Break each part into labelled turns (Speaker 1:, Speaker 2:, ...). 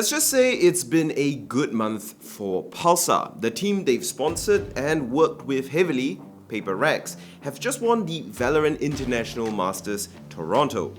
Speaker 1: Let's just say it's been a good month for Pulsar. The team they've sponsored and worked with heavily, Paper Rex, have just won the Valorant International Masters Toronto.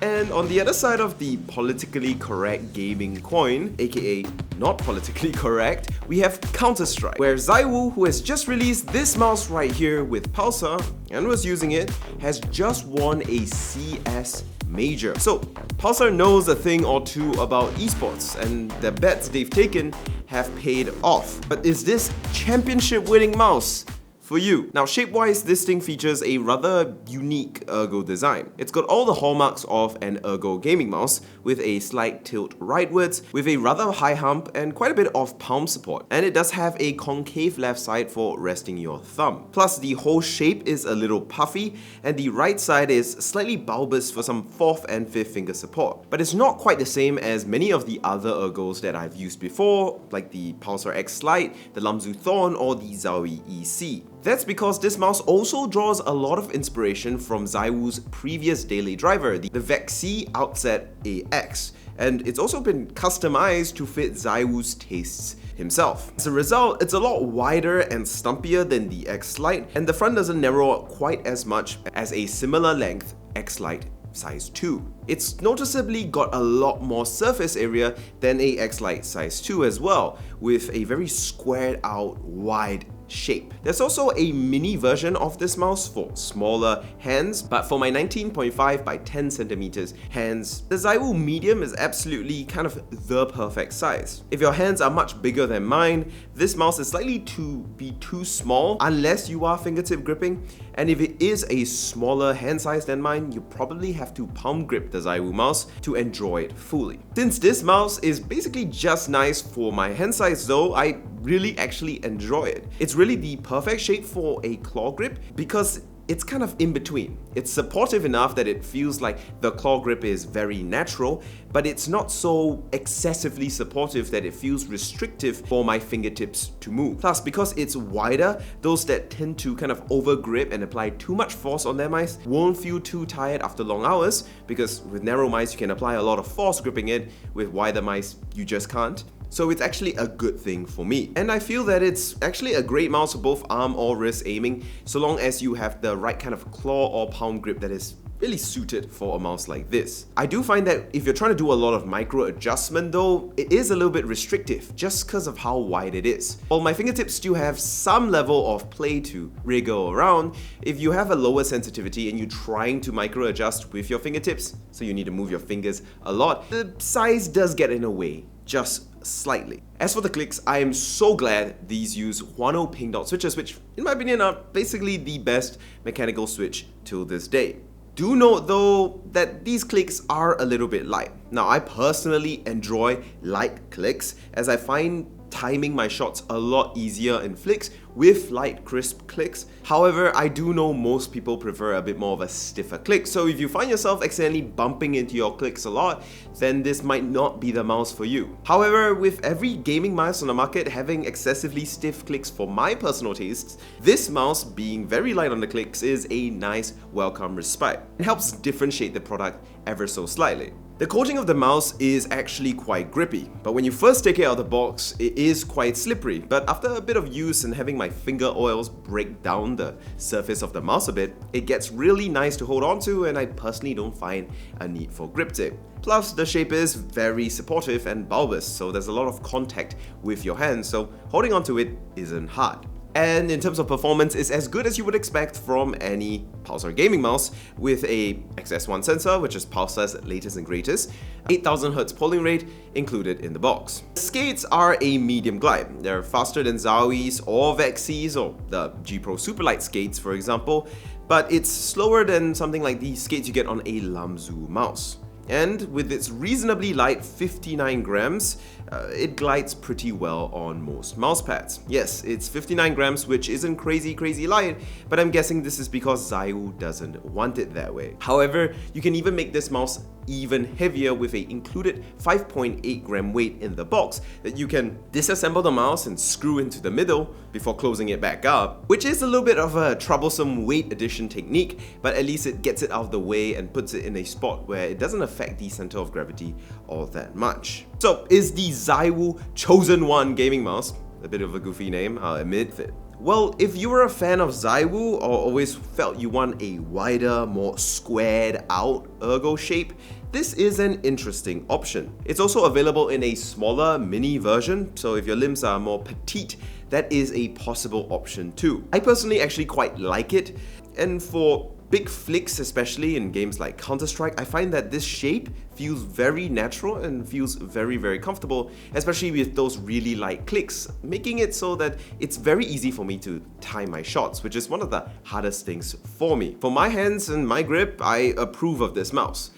Speaker 1: And on the other side of the politically correct gaming coin, aka not politically correct, we have Counter-Strike, where Zywoo, who has just released this mouse right here with Pulsar and was using it, has just won a CS Major. So Pulsar knows a thing or two about esports, and the bets they've taken have paid off. But is this championship winning mouse for you? Now, shape-wise, this thing features a rather unique ergo design. It's got all the hallmarks of an ergo gaming mouse, with a slight tilt rightwards, with a rather high hump and quite a bit of palm support. And it does have a concave left side for resting your thumb. Plus, the whole shape is a little puffy, and the right side is slightly bulbous for some 4th and 5th finger support. But it's not quite the same as many of the other ergos that I've used before, like the Pulsar X Lite, the Lamzu Thorn, or the Zowie EC. That's because this mouse also draws a lot of inspiration from Zywoo's previous daily driver, the VEC Outset AX, and it's also been customized to fit Zywoo's tastes himself. As a result, it's a lot wider and stumpier than the X Lite, and the front doesn't narrow out quite as much as a similar length X Lite size 2. It's noticeably got a lot more surface area than a X Lite size 2 as well, with a very squared out, wide shape. There's also a mini version of this mouse for smaller hands, but for my 19.5 by 10 centimeters hands, the Zywoo Medium is absolutely kind of the perfect size. If your hands are much bigger than mine, this mouse is likely to be too small unless you are fingertip gripping, and if it is a smaller hand size than mine, you probably have to palm grip the Zywoo mouse to enjoy it fully. Since this mouse is basically just nice for my hand size though, I really actually enjoy it. It's really the perfect shape for a claw grip because it's kind of in between. It's supportive enough that it feels like the claw grip is very natural, but it's not so excessively supportive that it feels restrictive for my fingertips to move. Plus, because it's wider, those that tend to kind of over grip and apply too much force on their mice won't feel too tired after long hours, because with narrow mice you can apply a lot of force gripping it, with wider mice you just can't. So it's actually a good thing for me. And I feel that it's actually a great mouse for both arm or wrist aiming, so long as you have the right kind of claw or palm grip that is really suited for a mouse like this. I do find that if you're trying to do a lot of micro adjustment though, it is a little bit restrictive just because of how wide it is. While my fingertips still have some level of play to wriggle around, if you have a lower sensitivity and you're trying to micro adjust with your fingertips, so you need to move your fingers a lot, the size does get in the way, just slightly. As for the clicks, I am so glad these use Huano pink dot switches, which in my opinion are basically the best mechanical switch till this day. Do note though that these clicks are a little bit light. Now, I personally enjoy light clicks as I find timing my shots a lot easier in flicks with light crisp clicks. However, I do know most people prefer a bit more of a stiffer click, so if you find yourself accidentally bumping into your clicks a lot, then this might not be the mouse for you. However, with every gaming mouse on the market having excessively stiff clicks for my personal tastes, this mouse being very light on the clicks is a nice welcome respite. It helps differentiate the product ever so slightly. The coating of the mouse is actually quite grippy, but when you first take it out of the box, it is quite slippery. But after a bit of use and having my finger oils break down the surface of the mouse a bit, it gets really nice to hold on to, and I personally don't find a need for grip tape. Plus, the shape is very supportive and bulbous, so there's a lot of contact with your hands, so holding onto it isn't hard. And in terms of performance, it's as good as you would expect from any Pulsar gaming mouse, with a XS1 sensor, which is Pulsar's latest and greatest, 8000Hz polling rate included in the box. Skates are a medium glide. They're faster than Zowie's or VEC's or the G Pro Superlight skates, for example, but it's slower than something like the skates you get on a Lamzu mouse. And with its reasonably light 59 grams, it glides pretty well on most mousepads. Yes, it's 59 grams, which isn't crazy light, but I'm guessing this is because Zywoo doesn't want it that way. However, you can even make this mouse even heavier with a included 5.8 gram weight in the box that you can disassemble the mouse and screw into the middle before closing it back up, which is a little bit of a troublesome weight addition technique, but at least it gets it out of the way and puts it in a spot where it doesn't affect the center of gravity all that much. So is the Zywoo Chosen One gaming mouse, a bit of a goofy name, I'll admit it. Well, if you were a fan of Zywoo or always felt you want a wider, more squared out ergo shape, this is an interesting option. It's also available in a smaller mini version, so if your limbs are more petite, that is a possible option too. I personally actually quite like it, and for big flicks, especially in games like Counter-Strike, I find that this shape feels very natural and feels very comfortable, especially with those really light clicks, making it so that it's very easy for me to time my shots, which is one of the hardest things for me. For my hands and my grip, I approve of this mouse.